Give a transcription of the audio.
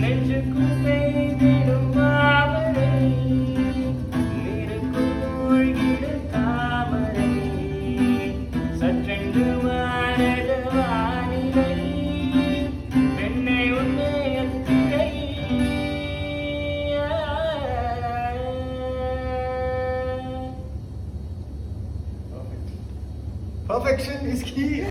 நெஞ்சுக்குள் பெய்திடும் மாமழை, நீருக்குள் மூழ்கிடும் தாமரை, சற்றென்று மாறது வானிலை, பெண்ணை உன்னை எத்திரை. Perfection is key.